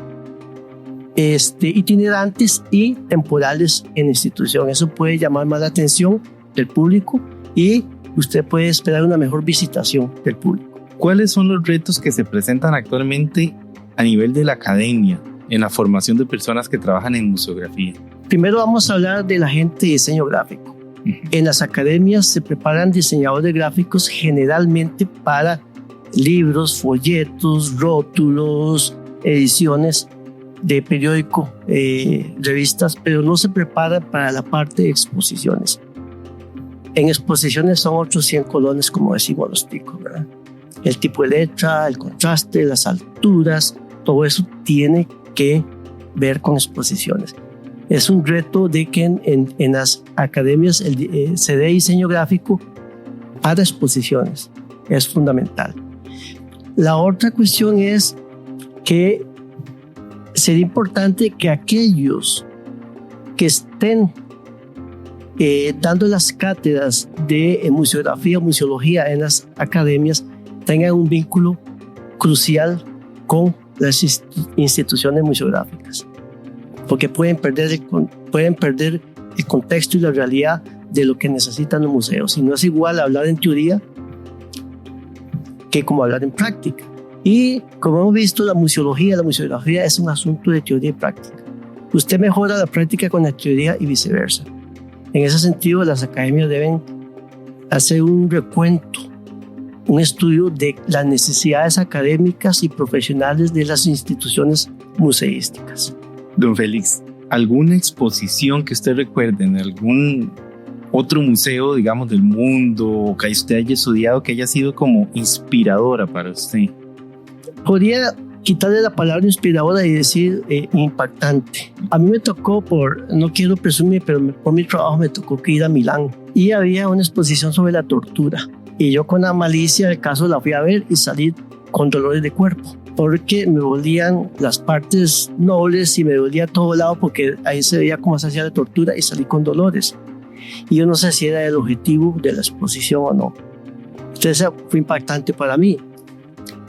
itinerantes y temporales en la institución. Eso puede llamar más la atención del público y usted puede esperar una mejor visitación del público. ¿Cuáles son los retos que se presentan actualmente a nivel de la academia en la formación de personas que trabajan en museografía? Primero vamos a hablar de la gente de diseño gráfico. En las academias se preparan diseñadores gráficos generalmente para libros, folletos, rótulos, ediciones de periódico, revistas, pero no se prepara para la parte de exposiciones. En exposiciones son otros 100 colones, como decimos los ticos, ¿verdad? El tipo de letra, el contraste, las alturas, todo eso tiene que ver con exposiciones. Es un reto de que en las academias se dé diseño gráfico para exposiciones. Es fundamental. La otra cuestión es que sería importante que aquellos que estén dando las cátedras de museografía o museología en las academias tengan un vínculo crucial con las instituciones museográficas, porque pueden perder el contexto y la realidad de lo que necesitan los museos. Y no es igual hablar en teoría que como hablar en práctica. Y como hemos visto, la museología, la museografía es un asunto de teoría y práctica. Usted mejora la práctica con la teoría y viceversa. En ese sentido, las academias deben hacer un recuento, un estudio de las necesidades académicas y profesionales de las instituciones museísticas. Don Félix, ¿alguna exposición que usted recuerde en algún otro museo, digamos, del mundo, o que usted haya estudiado, que haya sido como inspiradora para usted? Podría quitarle la palabra inspiradora y decir impactante. A mí me tocó, no quiero presumir, pero por mi trabajo me tocó que ir a Milán y había una exposición sobre la tortura. Y yo con la malicia del caso la fui a ver y salí con dolores de cuerpo, porque me dolían las partes nobles y me dolía todo lado, porque ahí se veía cómo se hacía la tortura y salí con dolores. Y yo no sé si era el objetivo de la exposición o no. Entonces fue impactante para mí.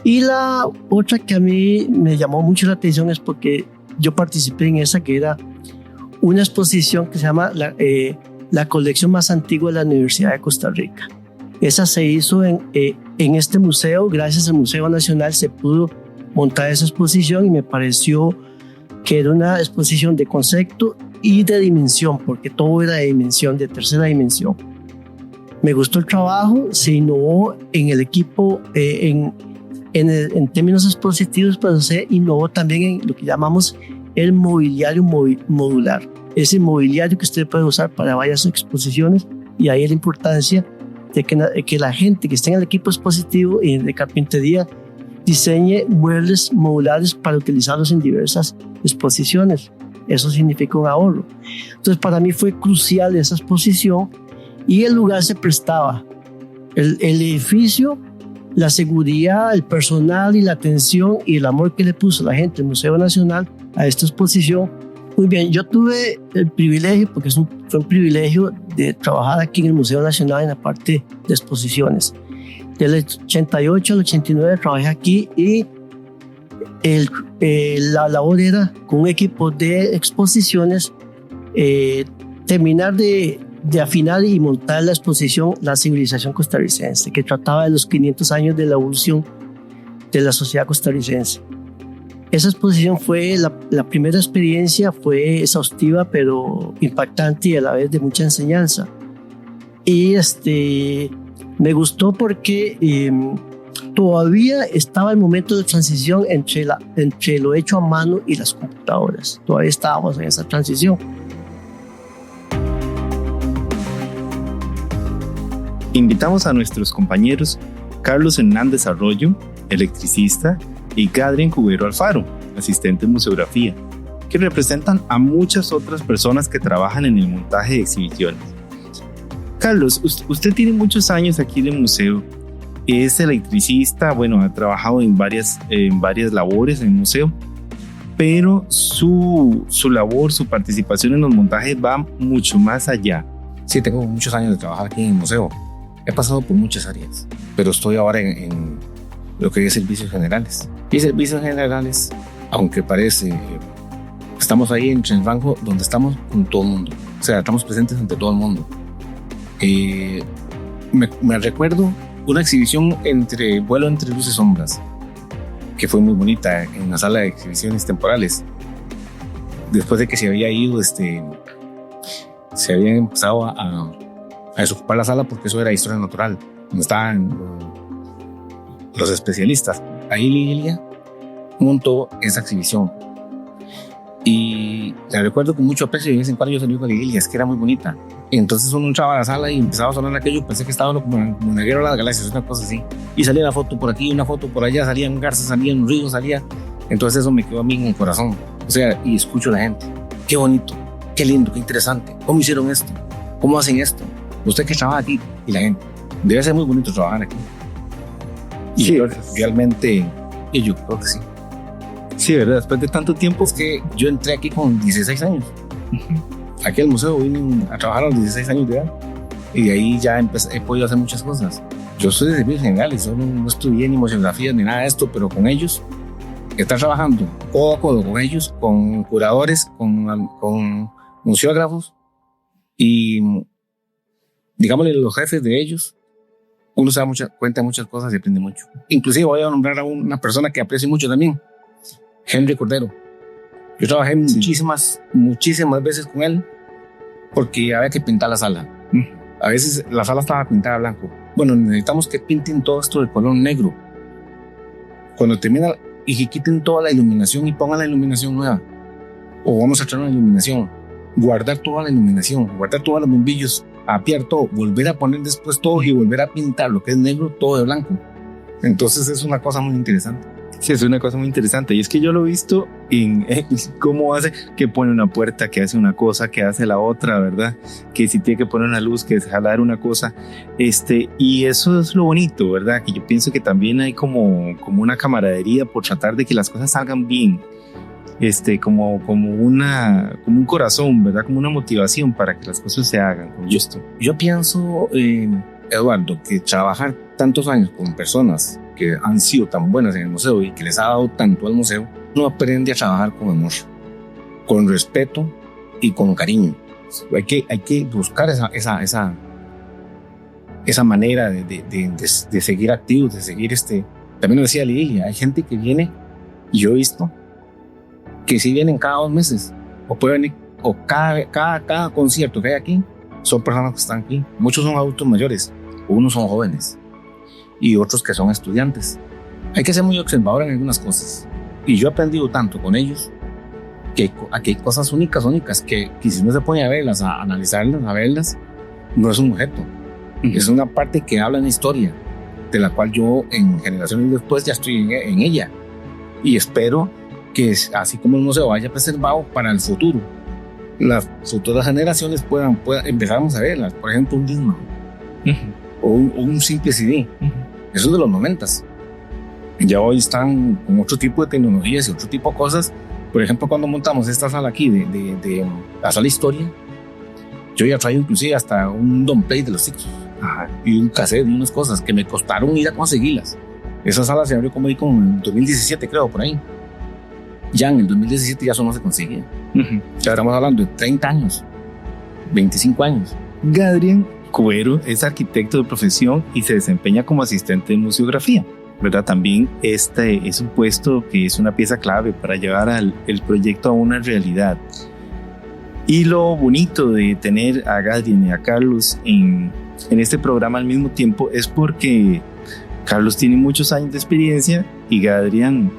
Y la otra que a mí me llamó mucho la atención es porque yo participé en esa, que era una exposición que se llama la colección más antigua de la Universidad de Costa Rica. Esa se hizo en este museo. Gracias al Museo Nacional se pudo montar esa exposición y me pareció que era una exposición de concepto y de dimensión, porque todo era de dimensión, de tercera dimensión. Me gustó el trabajo, se innovó en el equipo, en términos expositivos, pero se innovó también en lo que llamamos el mobiliario modular. Ese mobiliario que usted puede usar para varias exposiciones, y ahí la importancia de que la gente que esté en el equipo expositivo y de carpintería diseñe muebles modulares para utilizarlos en diversas exposiciones. Eso significa un ahorro. Entonces, para mí fue crucial esa exposición, y el lugar se prestaba. El edificio, la seguridad, el personal y la atención y el amor que le puso la gente del Museo Nacional a esta exposición. Muy bien, yo tuve el privilegio, porque fue un privilegio, de trabajar aquí en el Museo Nacional en la parte de exposiciones. Del 88 al 89 trabajé aquí, y la labor era con un equipo de exposiciones terminar de afinar y montar la exposición La civilización costarricense, que trataba de los 500 años de la evolución de la sociedad costarricense. Esa exposición fue la primera experiencia, fue exhaustiva pero impactante y a la vez de mucha enseñanza. Y me gustó porque todavía estaba el momento de transición entre lo hecho a mano y las computadoras. Todavía estábamos en esa transición. Invitamos a nuestros compañeros Carlos Hernández Arroyo, electricista, y Kadrien Cubero Alfaro, asistente en museografía, que representan a muchas otras personas que trabajan en el montaje de exhibiciones. Carlos, usted tiene muchos años aquí en el museo, es electricista, bueno, ha trabajado en varias labores en el museo, pero su labor, su participación en los montajes va mucho más allá. Sí, tengo muchos años de trabajar aquí en el museo. He pasado por muchas áreas, pero estoy ahora en lo que es servicios generales. Y servicios generales, aunque parece, estamos ahí en el rango donde estamos con todo el mundo. O sea, estamos presentes ante todo el mundo. Me recuerdo una exhibición Vuelo entre luces y sombras, que fue muy bonita en la sala de exhibiciones temporales. Después de que se había ido, se habían empezado a desocupar la sala, porque eso era historia natural, donde estaban los especialistas. Ahí Lilia montó esa exhibición y la recuerdo con mucho aprecio. Y de vez en cuando yo salí con Lilia, es que era muy bonita. Y entonces uno entraba a la sala y empezaba a sonar aquello, pensé que estaba como en la guerra de las galaxias, una cosa así, y salía una foto por aquí, una foto por allá, salían garzas, salían ríos, entonces eso me quedó a mí en el corazón. O sea, y escucho a la gente, qué bonito, qué lindo, qué interesante, cómo hicieron esto, cómo hacen esto, usted que trabaja aquí. Y la gente, debe ser muy bonito trabajar aquí. Y sí, realmente, y yo creo que sí. Sí, ¿verdad? Después de tanto tiempo. Es que yo entré aquí con 16 años. Aquí al museo vine a trabajar a los 16 años de edad. Y de ahí ya he podido hacer muchas cosas. Yo soy de servicios generales, yo no estudié ni museografía ni nada de esto, pero con ellos, estar trabajando codo a codo con ellos, con curadores, con museógrafos y, digámosle, los jefes de ellos, uno se da cuenta de muchas cosas y aprende mucho. Inclusive voy a nombrar a una persona que aprecio mucho también, Henry Cordero. Yo trabajé muchísimas veces con él porque había que pintar la sala. A veces la sala estaba pintada blanco. Bueno, necesitamos que pinten todo esto de color negro. Cuando termina, y que quiten toda la iluminación y pongan la iluminación nueva. O vamos a traer una iluminación. Guardar toda la iluminación, guardar todos los bombillos apiar todo, volver a poner después todo y volver a pintar lo que es negro todo de blanco. Entonces es una cosa muy interesante. Sí, es una cosa muy interesante y es que yo lo he visto en cómo hace, que pone una puerta, que hace una cosa, que hace la otra, ¿verdad? Que si tiene que poner una luz, que es jalar una cosa, y eso es lo bonito, ¿verdad? Que yo pienso que también hay como una camaradería por tratar de que las cosas salgan bien, como un corazón, ¿verdad? Como una motivación para que las cosas se hagan con gusto. Yo pienso, Eduardo, que trabajar tantos años con personas que han sido tan buenas en el museo y que les ha dado tanto al museo, uno aprende a trabajar con amor, con respeto y con cariño. Hay que buscar esa manera de seguir activos, de seguir También lo decía Lidia, hay gente que viene, y yo he visto que si vienen cada 2 meses, o pueden venir, o cada concierto que hay aquí, son personas que están aquí. Muchos son adultos mayores, unos son jóvenes y otros que son estudiantes. Hay que ser muy observador en algunas cosas, y yo he aprendido tanto con ellos que aquí hay cosas únicas que si uno se pone a verlas, a analizarlas, a verlas, no es un objeto, es una parte que habla en la historia, de la cual yo en generaciones después ya estoy en ella, y espero que así como el museo vaya preservado para el futuro, las futuras generaciones puedan empezamos a verlas. Por ejemplo, un Discman o un simple CD. Eso es de los 90s. Ya hoy están con otro tipo de tecnologías y otro tipo de cosas. Por ejemplo, cuando montamos esta sala aquí de la sala historia, yo ya traigo inclusive hasta un long play de los Sixos y un cassette y unas cosas que me costaron ir a conseguirlas. Esa sala se abrió como ahí como en 2017, creo, por ahí. Ya en el 2017 ya eso no se conseguía. Ya estamos hablando de 30 años, 25 años. Gadrian Cuero es arquitecto de profesión y se desempeña como asistente de museografía, ¿verdad? También este es un puesto que es una pieza clave para llevar el proyecto a una realidad. Y lo bonito de tener a Gadrian y a Carlos en este programa al mismo tiempo es porque Carlos tiene muchos años de experiencia y Gadrian,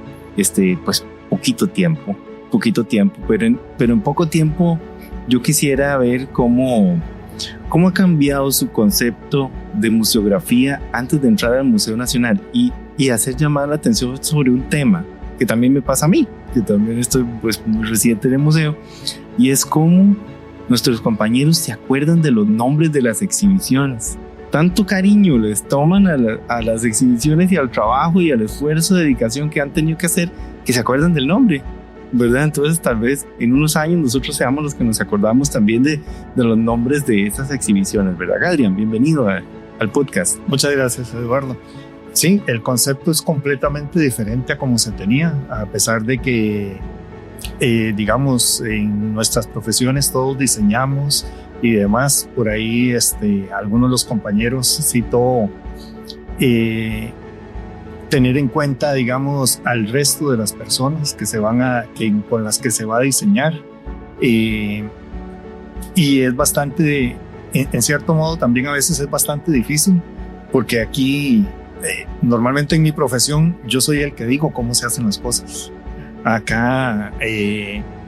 pues poquito tiempo, pero en poco tiempo yo quisiera ver cómo ha cambiado su concepto de museografía antes de entrar al Museo Nacional y hacer llamar la atención sobre un tema que también me pasa a mí, que también estoy pues muy reciente en el museo, y es cómo nuestros compañeros se acuerdan de los nombres de las exhibiciones. Tanto cariño les toman a las exhibiciones y al trabajo y al esfuerzo de dedicación que han tenido que hacer, que se acuerdan del nombre, ¿verdad? Entonces tal vez en unos años nosotros seamos los que nos acordamos también de los nombres de estas exhibiciones, ¿verdad, Gadrian? Bienvenido al podcast. Muchas gracias, Eduardo. Sí, el concepto es completamente diferente a como se tenía, a pesar de que, digamos, en nuestras profesiones todos diseñamos y demás. Por ahí algunos de los compañeros citó tener en cuenta, digamos, al resto de las personas con las que se va a diseñar, y es bastante, en cierto modo también a veces es bastante difícil, porque aquí normalmente en mi profesión yo soy el que digo cómo se hacen las cosas. Acá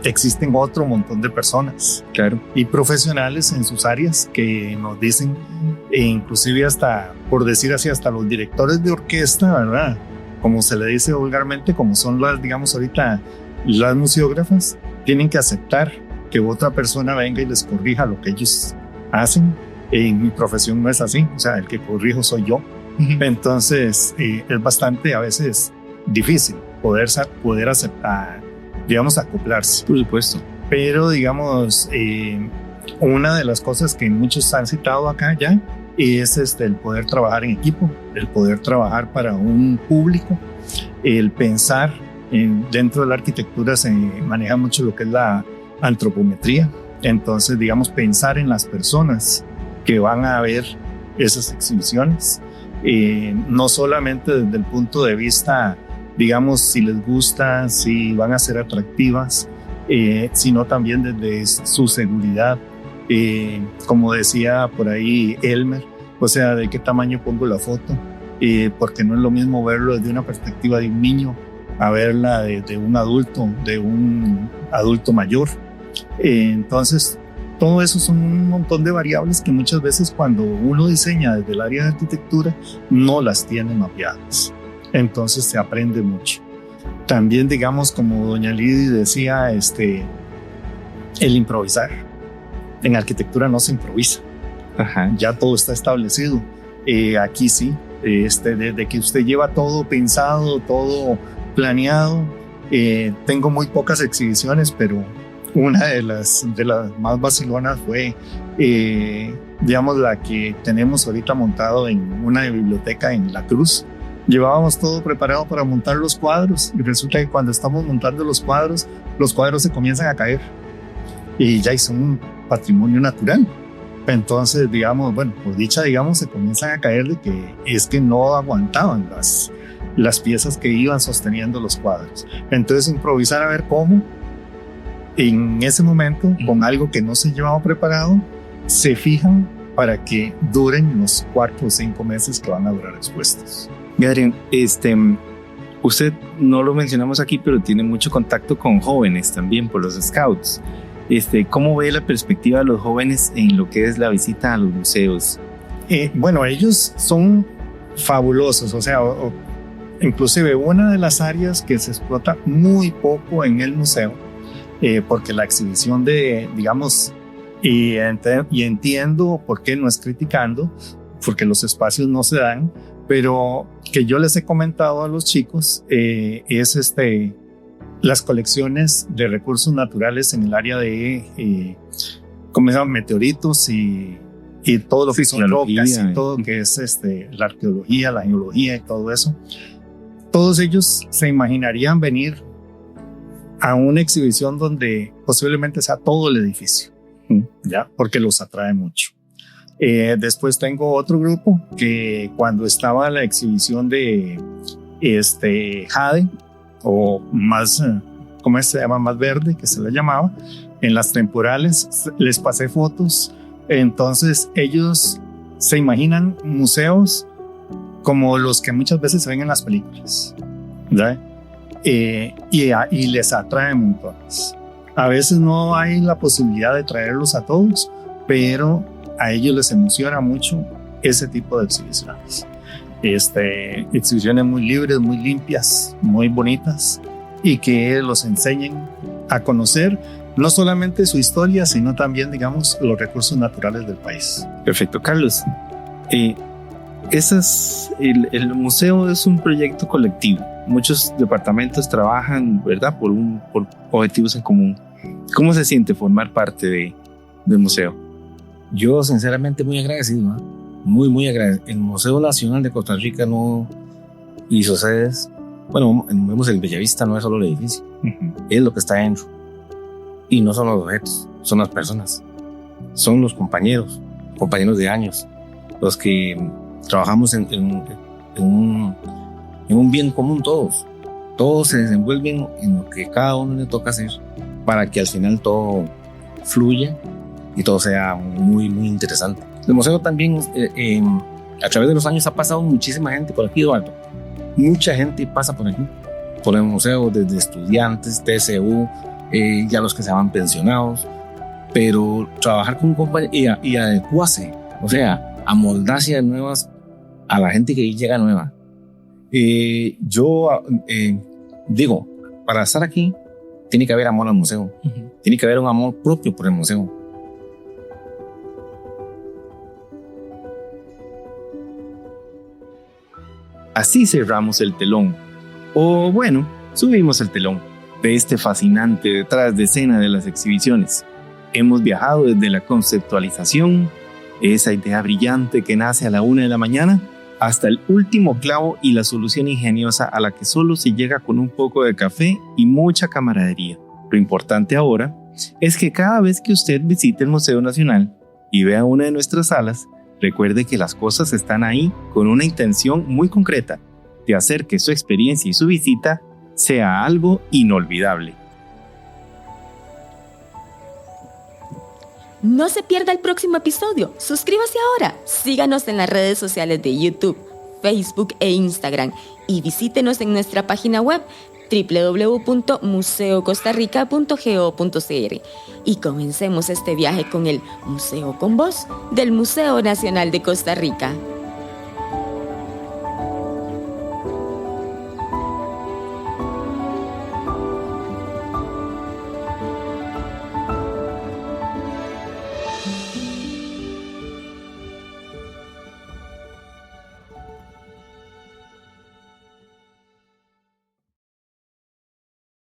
existen otro montón de personas, claro, y profesionales en sus áreas que nos dicen, inclusive hasta, por decir así, hasta los directores de orquesta, ¿verdad? Como se le dice vulgarmente, como son las, digamos ahorita, las museógrafas, tienen que aceptar que otra persona venga y les corrija lo que ellos hacen. En mi profesión no es así, o sea, el que corrijo soy yo. Entonces es bastante a veces difícil poder aceptar, digamos, acoplarse. Por supuesto. Pero digamos, una de las cosas que muchos han citado acá ya es el poder trabajar en equipo, el poder trabajar para un público, el pensar dentro de la arquitectura se maneja mucho lo que es la antropometría. Entonces, digamos, pensar en las personas que van a ver esas exhibiciones, no solamente desde el punto de vista, digamos, si les gusta, si van a ser atractivas, sino también desde su seguridad. Como decía por ahí Elmer, o sea, de qué tamaño pongo la foto, porque no es lo mismo verlo desde una perspectiva de un niño a verla de un adulto mayor. Entonces, todo eso son un montón de variables que muchas veces cuando uno diseña desde el área de arquitectura no las tiene mapeadas. Entonces se aprende mucho. También, digamos, como doña Lidy decía, el improvisar. En arquitectura no se improvisa. Ajá. Ya todo está establecido. Aquí sí, desde que usted lleva todo pensado, todo planeado. Tengo muy pocas exhibiciones, pero una de las más vacilonas fue, digamos, la que tenemos ahorita montado en una biblioteca en La Cruz. Llevábamos todo preparado para montar los cuadros y resulta que cuando estamos montando los cuadros se comienzan a caer y ya son un patrimonio natural. Entonces, digamos, bueno, por dicha, digamos, se comienzan a caer de que es que no aguantaban las piezas que iban sosteniendo los cuadros. Entonces, improvisar a ver cómo en ese momento, con algo que no se llevaba preparado, se fijan para que duren los 4 o 5 meses que van a durar expuestos. Adrián, usted no lo mencionamos aquí, pero tiene mucho contacto con jóvenes también por los scouts. ¿Cómo ve la perspectiva de los jóvenes en lo que es la visita a los museos? Bueno, ellos son fabulosos, o sea, inclusive una de las áreas que se explota muy poco en el museo, porque la exhibición digamos, y entiendo por qué no es criticando, porque los espacios no se dan, pero que yo les he comentado a los chicos es las colecciones de recursos naturales en el área de ¿cómo se llama? Meteoritos y todo lo que son rocas y todo que es la arqueología, la geología y todo eso. Todos ellos se imaginarían venir a una exhibición donde posiblemente sea todo el edificio, ¿ya? Porque los atrae mucho. Después tengo otro grupo que cuando estaba la exhibición de Jade, o más, ¿cómo se llama? Más verde, que se le llamaba, en las temporales, les pasé fotos. Entonces ellos se imaginan museos como los que muchas veces se ven en las películas, ¿verdad? Y les atrae montones. A veces no hay la posibilidad de traerlos a todos, pero a ellos les emociona mucho ese tipo de exhibiciones. Exhibiciones muy libres, muy limpias, muy bonitas y que los enseñen a conocer no solamente su historia, sino también, digamos, los recursos naturales del país. Perfecto, Carlos. El museo es un proyecto colectivo. Muchos departamentos trabajan, ¿verdad?, por objetivos en común. ¿Cómo se siente formar parte del museo? Yo sinceramente muy agradecido, ¿eh? Muy agradecido. El Museo Nacional de Costa Rica y sus sedes, bueno, vemos el Bellavista, no es solo el edificio, es lo que está dentro. Y no son los objetos, son las personas, son los compañeros de años, los que trabajamos en un bien común todos. Todos se desenvuelven en lo que cada uno le toca hacer para que al final todo fluya y todo sea muy interesante. El museo también, a través de los años ha pasado muchísima gente por aquí, Eduardo. Mucha gente pasa por aquí, por el museo, desde estudiantes, TCU, ya los que se van pensionados, pero trabajar con compañía y adecuarse, o sea, amoldarse a nuevas, a la gente que llega nueva. Yo digo, para estar aquí, tiene que haber amor al museo, tiene que haber un amor propio por el museo. Así cerramos el telón, o bueno, subimos el telón de este fascinante detrás de escena de las exhibiciones. Hemos viajado desde la conceptualización, esa idea brillante que nace a la 1 de la mañana, hasta el último clavo y la solución ingeniosa a la que solo se llega con un poco de café y mucha camaradería. Lo importante ahora es que cada vez que usted visite el Museo Nacional y vea una de nuestras salas, recuerde que las cosas están ahí con una intención muy concreta de hacer que su experiencia y su visita sea algo inolvidable. No se pierda el próximo episodio. Suscríbase ahora. Síganos en las redes sociales de YouTube, Facebook e Instagram y visítenos en nuestra página web www.museocostarrica.go.cr y comencemos este viaje con el Museo con Voz del Museo Nacional de Costa Rica.